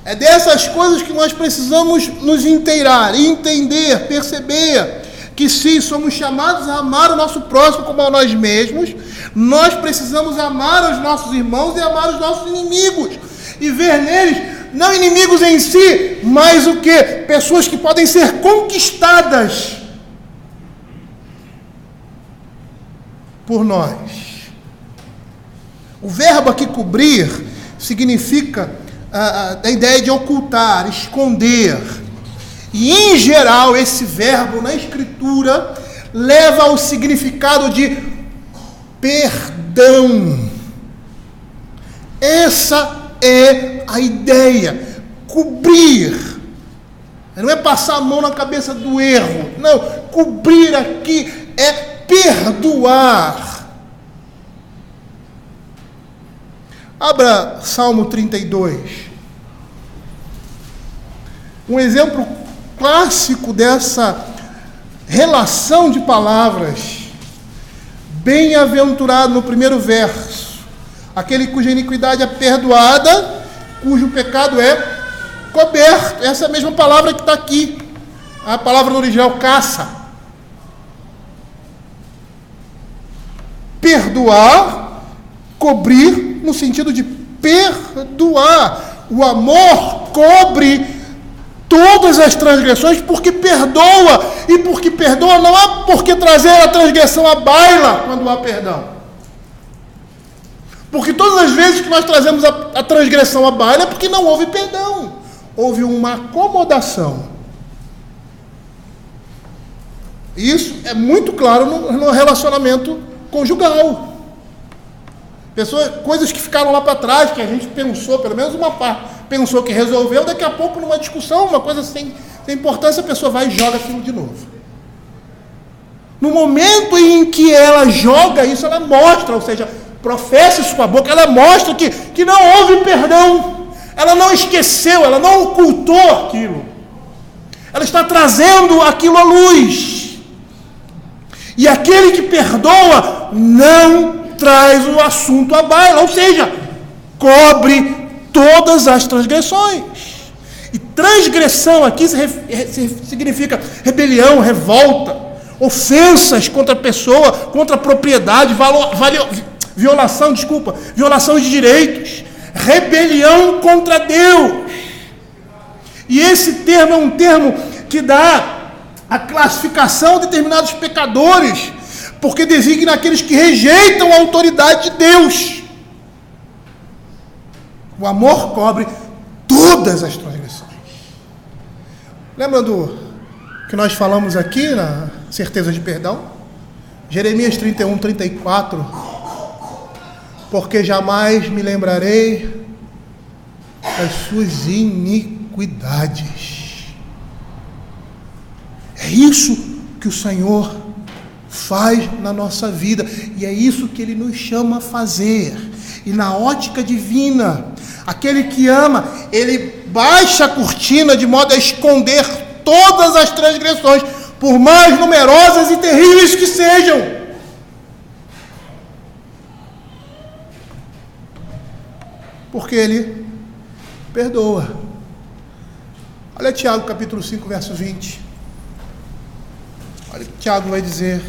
É dessas coisas que nós precisamos nos inteirar, entender, perceber que se somos chamados a amar o nosso próximo como a nós mesmos, nós precisamos amar os nossos irmãos e amar os nossos inimigos. E ver neles, não inimigos em si, mas o quê? Pessoas que podem ser conquistadas por nós. O verbo aqui cobrir significa a ideia de ocultar, esconder. E em geral esse verbo na Escritura leva ao significado de perdão. Essa é a ideia. Cobrir. Não é passar a mão na cabeça do erro. Não, cobrir aqui é perdoar. Abra Salmo 32. Um exemplo clássico dessa relação de palavras. Bem-aventurado no primeiro verso, aquele cuja iniquidade é perdoada cujo pecado é coberto. Essa é a mesma palavra que está aqui. A palavra no original, caça. Perdoar, cobrir, no sentido de perdoar. O amor cobre todas as transgressões porque perdoa. E porque perdoa não há porque trazer a transgressão à baila quando há perdão. Porque todas as vezes que nós trazemos a transgressão à baila é porque não houve perdão. Houve uma acomodação. Isso é muito claro no relacionamento conjugal. Coisas que ficaram lá para trás, que a gente pensou, pelo menos uma parte, pensou que resolveu, daqui a pouco numa discussão, uma coisa sem importância, a pessoa vai e joga aquilo de novo. No momento em que ela joga isso, ela mostra, ou seja, professa isso com a boca, ela mostra que não houve perdão. Ela não esqueceu, ela não ocultou aquilo. Ela está trazendo aquilo à luz. E aquele que perdoa não traz o assunto à baila, ou seja, cobre todas as transgressões. E transgressão aqui significa rebelião, revolta, ofensas contra a pessoa, contra a propriedade, violação de direitos, rebelião contra Deus. E esse termo é um termo que dá a classificação de determinados pecadores, porque designa aqueles que rejeitam a autoridade de Deus. O amor cobre todas as transgressões. Lembra do que nós falamos aqui na certeza de perdão? Jeremias 31, 34. Porque jamais me lembrarei das suas iniquidades. É isso que o Senhor faz na nossa vida, e é isso que Ele nos chama a fazer. E na ótica divina, aquele que ama, Ele baixa a cortina de modo a esconder todas as transgressões, por mais numerosas e terríveis que sejam. Porque Ele perdoa. Olha Tiago capítulo 5, verso 20. Olha o que Tiago vai dizer.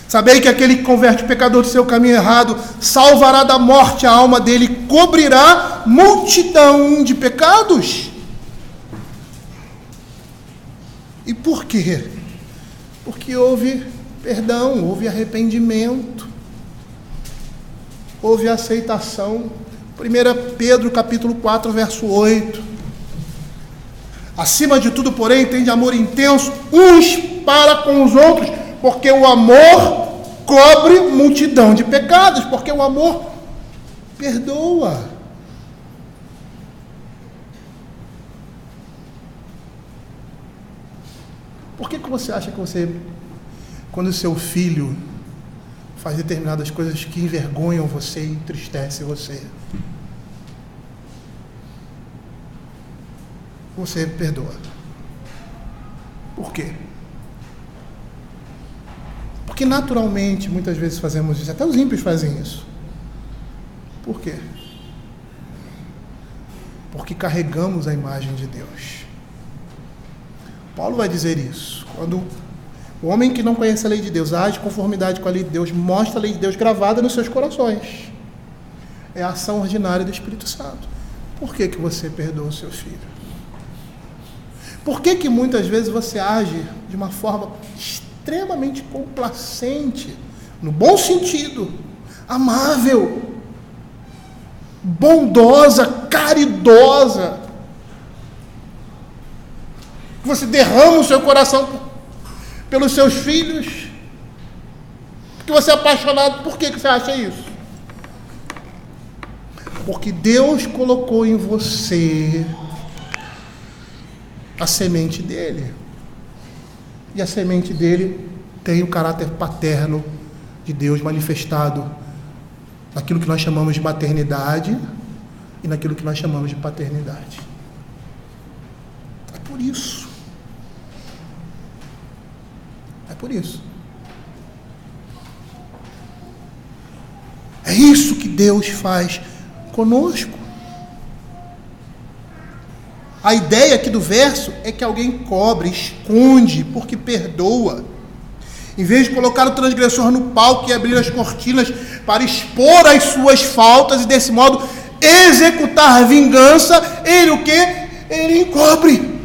Sabei que aquele que converte o pecador do seu caminho errado salvará da morte a alma dele e cobrirá multidão de pecados. E por quê? Porque houve perdão, houve arrependimento, houve aceitação. 1 Pedro capítulo 4, verso 8. Acima de tudo, porém, tende amor intenso uns para com os outros, porque o amor cobre multidão de pecados, porque o amor perdoa. Por que você acha que quando o seu filho faz determinadas coisas que envergonham você e entristecem você, você perdoa? Por quê? Porque naturalmente, muitas vezes fazemos isso, até os ímpios fazem isso. Por quê? Porque carregamos a imagem de Deus. Paulo vai dizer isso. Quando o homem que não conhece a lei de Deus age de conformidade com a lei de Deus, mostra a lei de Deus gravada nos seus corações. É a ação ordinária do Espírito Santo. Por que você perdoa o seu filho? Por que muitas vezes você age de uma forma extremamente complacente, no bom sentido, amável, bondosa, caridosa? Você derrama o seu coração pelos seus filhos, porque você é apaixonado. Por que você acha isso? Porque Deus colocou em você a semente dele. E a semente dele tem o caráter paterno de Deus manifestado naquilo que nós chamamos de maternidade e naquilo que nós chamamos de paternidade. É por isso. É por isso. É isso que Deus faz conosco. A ideia aqui do verso é que alguém cobre, esconde, porque perdoa. Em vez de colocar o transgressor no palco e abrir as cortinas para expor as suas faltas e desse modo executar vingança, ele o quê? Ele encobre.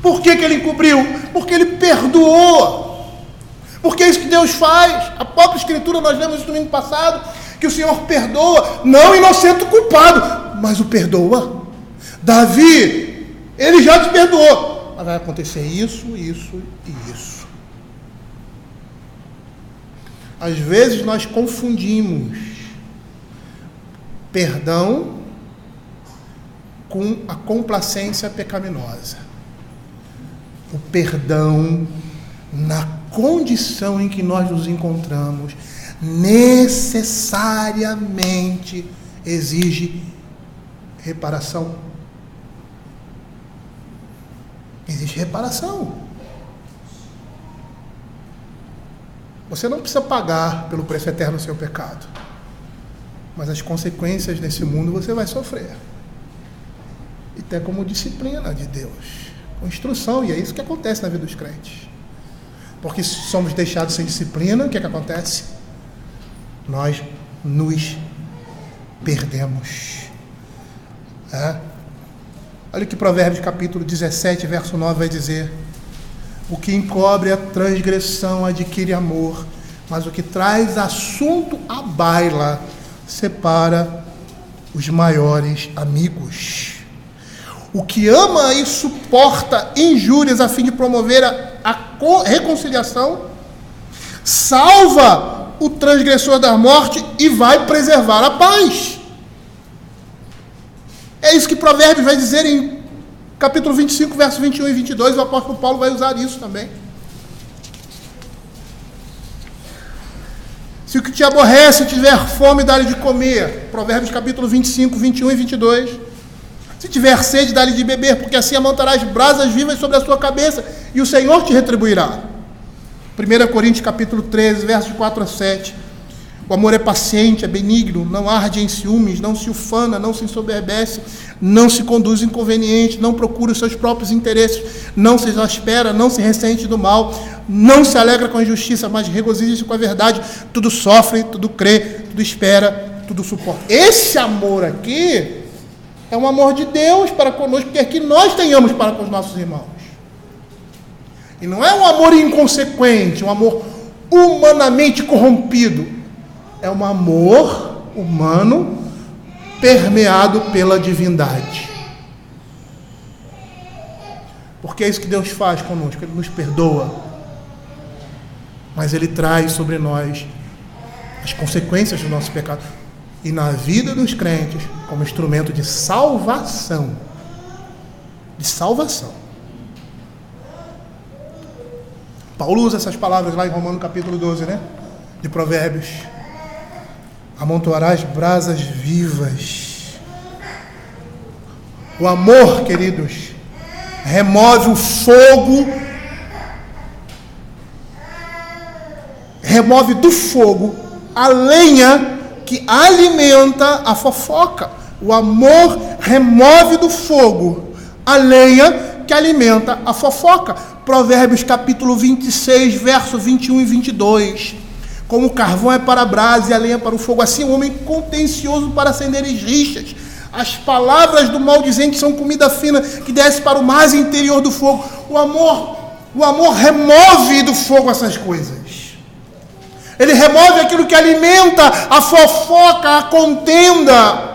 Por que ele encobriu? Porque ele perdoou. Porque é isso que Deus faz. A própria Escritura, nós lemos no domingo passado, que o Senhor perdoa, não o inocente culpado, mas o perdoa. Davi, ele já te perdoou, mas vai acontecer isso, isso e isso. Às vezes nós confundimos perdão com a complacência pecaminosa. O perdão, na condição em que nós nos encontramos, necessariamente exige reparação. Existe reparação. Você não precisa pagar pelo preço eterno do seu pecado, mas as consequências desse mundo você vai sofrer. E até como disciplina de Deus, com instrução, e é isso que acontece na vida dos crentes. Porque se somos deixados sem disciplina, o que acontece? Nós nos perdemos. Olha o que Provérbios capítulo 17, verso 9 vai dizer: o que encobre a transgressão adquire amor, mas o que traz assunto à baila separa os maiores amigos. O que ama e suporta injúrias a fim de promover a reconciliação, salva o transgressor da morte e vai preservar a paz. É isso que Provérbios vai dizer em capítulo 25, verso 21 e 22, o apóstolo Paulo vai usar isso também. Se o que te aborrece tiver fome, dá-lhe de comer. Provérbios capítulo 25, 21 e 22. Se tiver sede, dá-lhe de beber, porque assim amontarás brasas vivas sobre a sua cabeça, e o Senhor te retribuirá. 1 Coríntios capítulo 13, versos 4 a 7. O amor é paciente, é benigno, não arde em ciúmes, não se ufana, não se ensoberbece, não se conduz inconveniente, não procura os seus próprios interesses, não se exaspera, não se ressente do mal, não se alegra com a injustiça, mas regozija-se com a verdade. Tudo sofre, tudo crê, tudo espera, tudo suporta. Esse amor aqui é um amor de Deus para conosco, que é que nós tenhamos para com os nossos irmãos. E não é um amor inconsequente, um amor humanamente corrompido. É um amor humano permeado pela divindade. Porque é isso que Deus faz conosco. Ele nos perdoa, mas Ele traz sobre nós as consequências do nosso pecado. E na vida dos crentes, como instrumento de salvação. De salvação. Paulo usa essas palavras lá em Romanos capítulo 12, né? De Provérbios. Amontoarás brasas vivas. O amor, queridos, remove o fogo, remove do fogo a lenha que alimenta a fofoca. O amor remove do fogo a lenha que alimenta a fofoca. Provérbios capítulo 26, verso 21 e 22. Como o carvão é para a brasa e a lenha para o fogo, assim o homem contencioso para acender as rixas. As palavras do maldizente são comida fina que desce para o mais interior do fogo. O amor remove do fogo essas coisas. Ele remove aquilo que alimenta a fofoca, a contenda.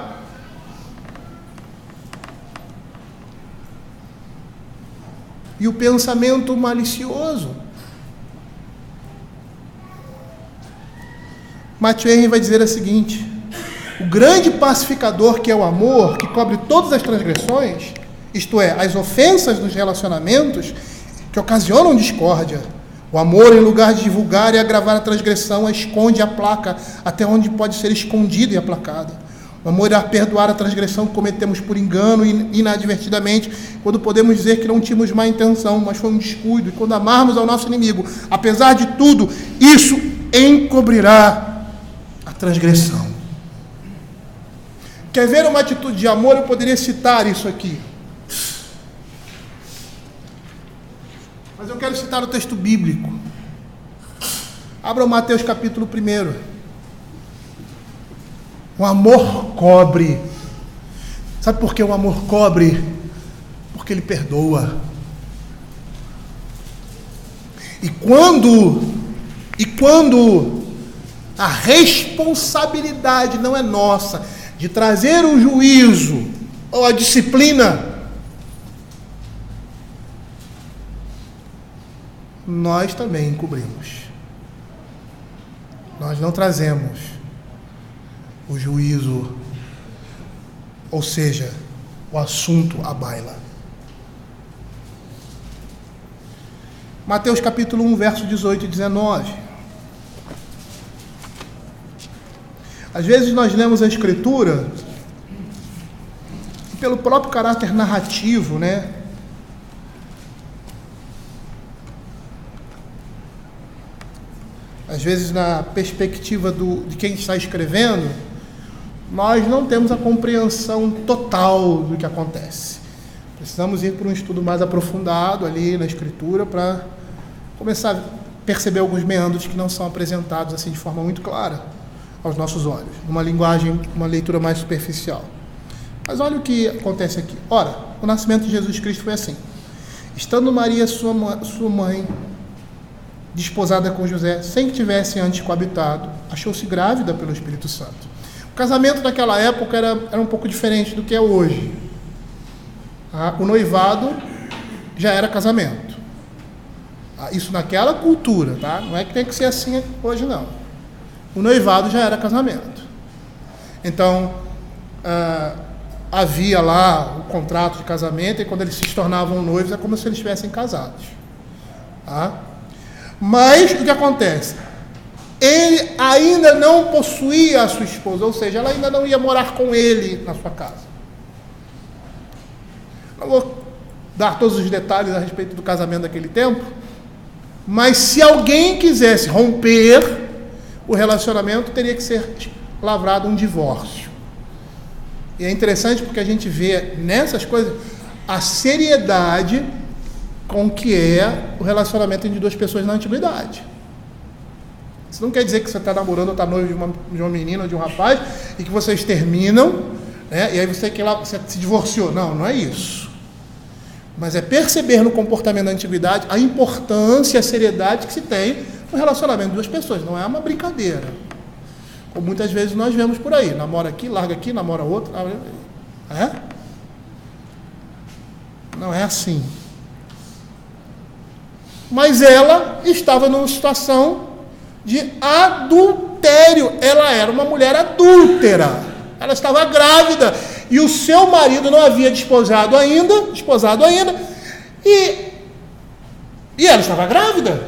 E o pensamento malicioso. Matthew Henry vai dizer o seguinte: o grande pacificador, que é o amor, que cobre todas as transgressões, isto é, as ofensas dos relacionamentos que ocasionam discórdia. O amor, em lugar de divulgar e agravar a transgressão, a esconde e aplaca até onde pode ser escondida e aplacada. O amor irá perdoar a transgressão que cometemos por engano e inadvertidamente, quando podemos dizer que não tínhamos má intenção, mas foi um descuido. E quando amarmos ao nosso inimigo, apesar de tudo, isso encobrirá a transgressão. Quer ver uma atitude de amor? Eu poderia citar isso aqui. Mas eu quero citar o texto bíblico. Abra o Mateus capítulo 1. O amor cobre. Sabe por que o amor cobre? Porque ele perdoa. E quando a responsabilidade não é nossa de trazer o juízo ou a disciplina, nós também encobrimos. Nós não trazemos o juízo, ou seja, o assunto à baila. Mateus capítulo 1, verso 18 e 19. Às vezes nós lemos a Escritura e pelo próprio caráter narrativo, né? Às vezes na perspectiva de quem está escrevendo, nós não temos a compreensão total do que acontece. Precisamos ir para um estudo mais aprofundado ali na Escritura para começar a perceber alguns meandros que não são apresentados assim de forma muito clara aos nossos olhos, numa linguagem, uma leitura mais superficial. Mas olha o que acontece aqui. Ora, o nascimento de Jesus Cristo foi assim. Estando Maria, sua mãe, desposada com José, sem que tivesse antes coabitado, achou-se grávida pelo Espírito Santo. O casamento naquela época era um pouco diferente do que é hoje. O noivado já era casamento. Isso naquela cultura, tá? Não é que tem que ser assim hoje, não. O noivado já era casamento. Então, havia lá o contrato de casamento, e quando eles se tornavam noivos, é como se eles estivessem casados. Tá? Mas, o que acontece? Ele ainda não possuía a sua esposa, ou seja, ela ainda não ia morar com ele na sua casa. Não vou dar todos os detalhes a respeito do casamento daquele tempo, mas se alguém quisesse romper o relacionamento, teria que ser lavrado um divórcio. E é interessante porque a gente vê nessas coisas a seriedade com que é o relacionamento entre duas pessoas na antiguidade. Isso não quer dizer que você está namorando ou está noivo de uma menina ou de um rapaz e que vocês terminam, né, e aí você se divorciou. Não, não é isso. Mas é perceber no comportamento da antiguidade a importância e a seriedade que se tem no relacionamento de duas pessoas. Não é uma brincadeira. Como muitas vezes nós vemos por aí. Namora aqui, larga aqui, namora outro. É? Não é assim. Mas ela estava numa situação de adultério. Ela era uma mulher adúltera. Ela estava grávida. E o seu marido não havia desposado ainda, e ela estava grávida.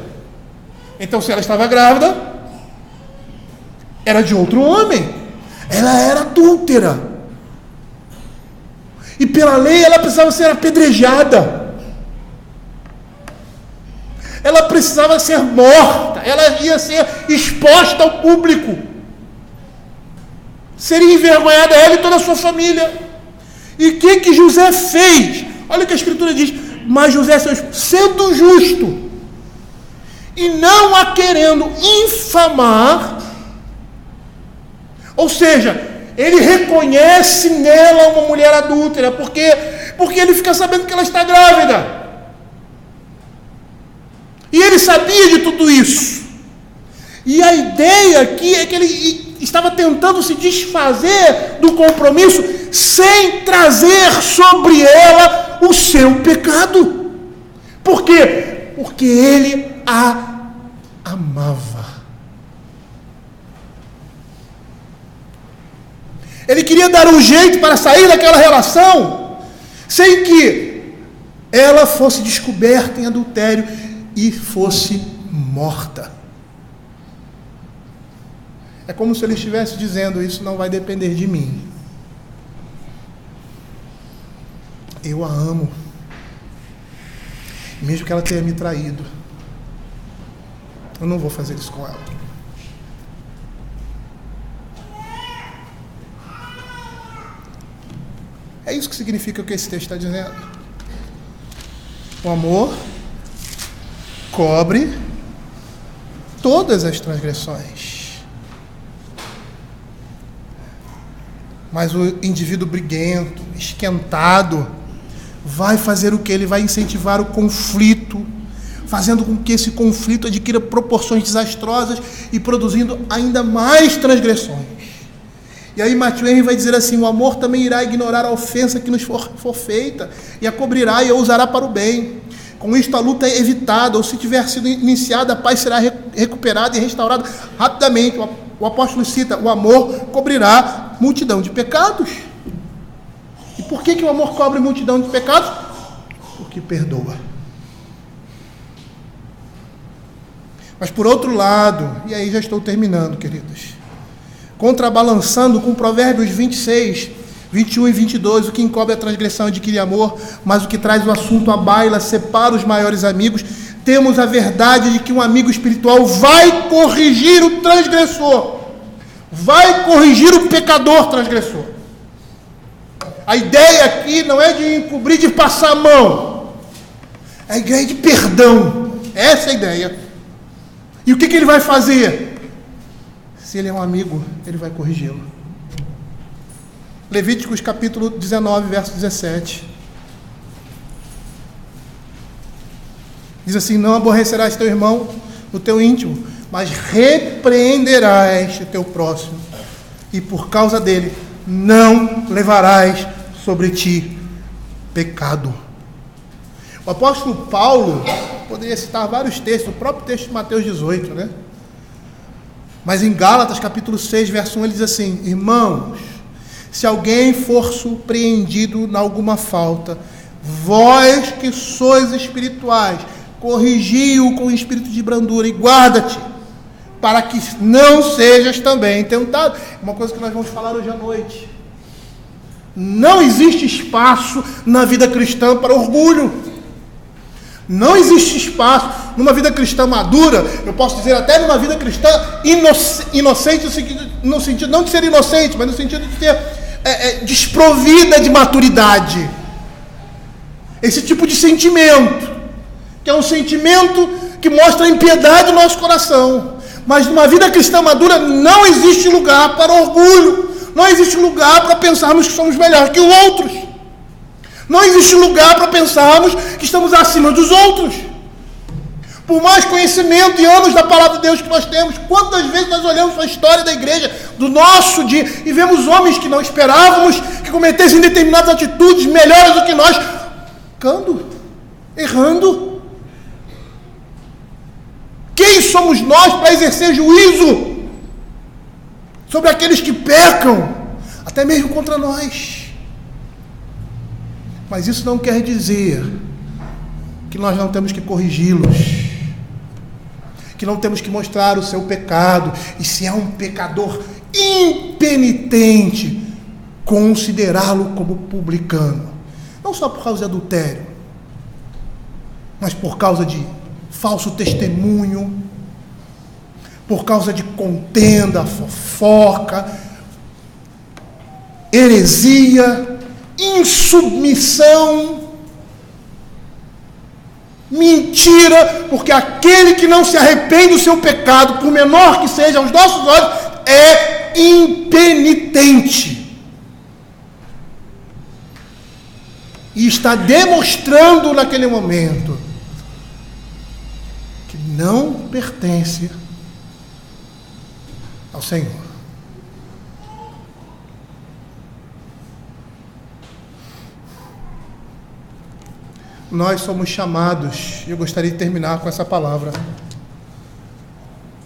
Então, se ela estava grávida, era de outro homem. Ela era adúltera. E pela lei, ela precisava ser apedrejada. Ela precisava ser morta. Ela ia ser exposta ao público. Seria envergonhada ela e toda a sua família. E o que José fez? Olha o que a Escritura diz. Mas José, sendo justo e não a querendo infamar, ou seja, ele reconhece nela uma mulher adúltera, porque ele fica sabendo que ela está grávida. E ele sabia de tudo isso. E a ideia aqui é que ele estava tentando se desfazer do compromisso sem trazer sobre ela o seu pecado. Por quê? Porque ele a amava. Ele queria dar um jeito para sair daquela relação sem que ela fosse descoberta em adultério e fosse morta. É como se ele estivesse dizendo: isso não vai depender de mim. Eu a amo. Mesmo que ela tenha me traído, eu não vou fazer isso com ela. É isso que significa o que esse texto está dizendo. O amor cobre todas as transgressões. Mas o indivíduo briguento, esquentado, vai fazer o que? Ele vai incentivar o conflito, fazendo com que esse conflito adquira proporções desastrosas e produzindo ainda mais transgressões. E aí Matthew Henry vai dizer assim: o amor também irá ignorar a ofensa que nos for feita, e a cobrirá e a usará para o bem. Com isto a luta é evitada, ou se tiver sido iniciada, a paz será recuperada e restaurada rapidamente. O apóstolo cita: o amor cobrirá multidão de pecados. E por que o amor cobre multidão de pecados? Porque perdoa. Mas por outro lado, e aí já estou terminando, queridos, contrabalançando com Provérbios 26, 21 e 22, o que encobre a transgressão adquire amor, mas o que traz o assunto à baila separa os maiores amigos. Temos a verdade de que um amigo espiritual vai corrigir o transgressor, vai corrigir o pecador transgressor. A ideia aqui não é de encobrir, de passar a mão, é a ideia de perdão. Essa é a ideia. E o que ele vai fazer? Se ele é um amigo, ele vai corrigi-lo. Levíticos capítulo 19, verso 17. Diz assim: não aborrecerás teu irmão no teu íntimo, mas repreenderás o teu próximo, e por causa dele não levarás sobre ti pecado. O apóstolo Paulo poderia citar vários textos, o próprio texto de Mateus 18, né? Mas em Gálatas capítulo 6, verso 1, ele diz assim: irmãos, se alguém for surpreendido em alguma falta, vós que sois espirituais, corrigi-o com espírito de brandura e guarda-te, para que não sejas também tentado. Uma coisa que nós vamos falar hoje à noite: não existe espaço na vida cristã para orgulho. Não existe espaço numa vida cristã madura, eu posso dizer até numa vida cristã inocente, no sentido não de ser inocente, mas no sentido de ser desprovida de maturidade. Esse tipo de sentimento, que é um sentimento que mostra a impiedade do nosso coração. Mas numa vida cristã madura não existe lugar para orgulho, não existe lugar para pensarmos que somos melhores que os outros. Não existe lugar para pensarmos que estamos acima dos outros. Por mais conhecimento e anos da palavra de Deus que nós temos, quantas vezes nós olhamos para a história da igreja, do nosso dia, e vemos homens que não esperávamos que cometessem determinadas atitudes melhores do que nós, pecando, errando. Quem somos nós para exercer juízo sobre aqueles que pecam, até mesmo contra nós? Mas isso não quer dizer que nós não temos que corrigi-los, que não temos que mostrar o seu pecado, e se é um pecador impenitente, considerá-lo como publicano, não só por causa de adultério, mas por causa de falso testemunho, por causa de contenda, fofoca, heresia, insubmissão, mentira, porque aquele que não se arrepende do seu pecado, por menor que seja aos nossos olhos, é impenitente. E está demonstrando naquele momento que não pertence ao Senhor. Nós somos chamados, e eu gostaria de terminar com essa palavra,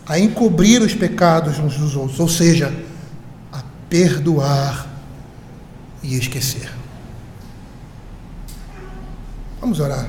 a encobrir os pecados uns dos outros, ou seja, a perdoar e esquecer. Vamos orar.